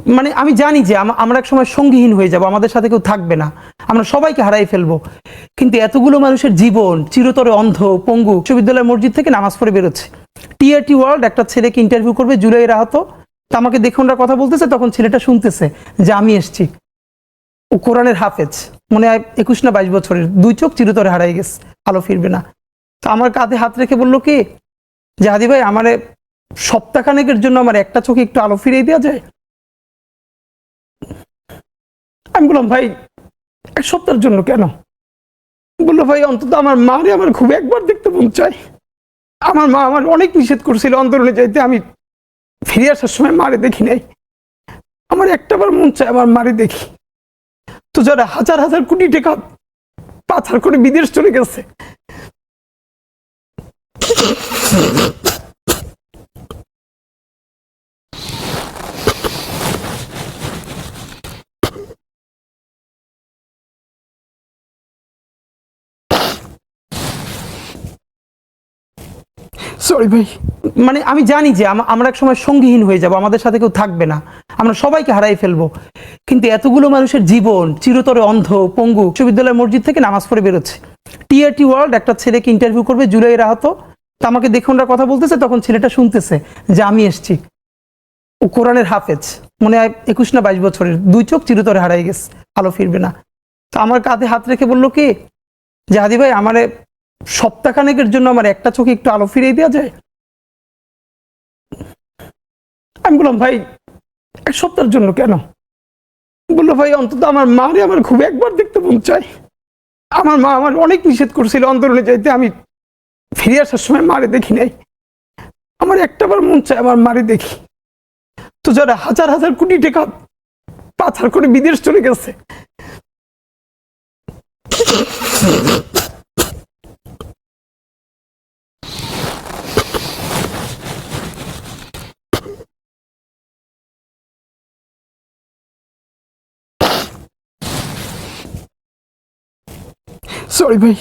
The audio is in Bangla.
মানে আমি জানি যে আমরা এক সময় সঙ্গীহীন হয়ে যাব, আমাদের সাথে কেউ থাকবে না, আমরা সবাইকে হারাই ফেলবো, কিন্তু এতগুলো মানুষের জীবন চিরতরে অন্ধ পঙ্গু। বিশ্ববিদ্যালয় মসজিদ থেকে নামাজ পড়ে বেরোচ্ছে, টিআরটি ওয়ার্ল্ড একটা ছেলেকে ইন্টারভিউ করবে, জুলাই আহত, তা আমাকে দেখে ওনারা কথা বলতেছে, তখন ছেলেটা শুনতেছে যে আমি এসছি, ও কোরআনের হাফেজ, মনে হয় 21 না 22 বছরের, 2 চোখ চিরতরে হারাই গেছে, আলো ফিরবে না। তো আমার কাঁধে হাত রেখে বললো কি যে হাদি ভাই, আমার সপ্তাহখানেকের জন্য আমার একটা চোখে একটু আলো ফিরিয়ে দেওয়া যায়। আমি বললাম ভাই 1 সপ্তাহের জন্য কেন? বললো ভাই অন্তত আমার মারে আমার খুব একবার দেখতে মন চায়, আমার মা আমার অনেক নিষেধ করছিল আন্দোলনে যাইতে, আমি ফিরে আসার সময় মারে দেখি নাই, আমার একটাবার মন চায় আমার মারে দেখি। তো যারা হাজার হাজার কোটি টাকা পাচার করে বিদেশ চলে গেছে, সরি ভাই, মানে আমি জানি যে আমরা এক সময় সঙ্গীহীন হয়ে যাব, আমাদের সাথে কেউ থাকবে না, আমরা সবাইকে হারাই ফেলবো, কিন্তু এতগুলো মানুষের জীবন চিরতরে অন্ধ পঙ্গু। বিশ্ববিদ্যালয় মসজিদ থেকে নামাজ পড়ে বেরোচ্ছে, টিআরটি ওয়ার্ল্ড একটা ছেলেকে ইন্টারভিউ করবে, জুলাই আহত, তা আমাকে দেখে ওনারা কথা বলতেছে, তখন ছেলেটা শুনতেছে যে আমি এসছি, ও কোরআনের হাফেজ, মনে হয় 21 না 22 বছরের, 2 চোখ চিরতরে হারাই গেছে, আলো ফিরবে না। তো আমার কাঁধে হাত রেখে বললো কি যে হাদি ভাই, আমার সপ্তাহখানেকের জন্য আমার একটা চোখে একটু আলো ফিরিয়ে দেওয়া যায়। আমি বললাম ভাই 1 সপ্তাহের জন্য কেন? বললো ভাই অন্তত আমার মারে আমার খুব একবার দেখতে মন চায়, আমার মা আমার অনেক নিষেধ করছিল আন্দোলনে যাইতে, আমি ফিরে আসার সময় মারে দেখি নাই, আমার একটাবার মন চায় আমার মারে দেখি। তো যারা হাজার হাজার কোটি টাকা পাচার করে বিদেশ চলে গেছে, সরি ভাই।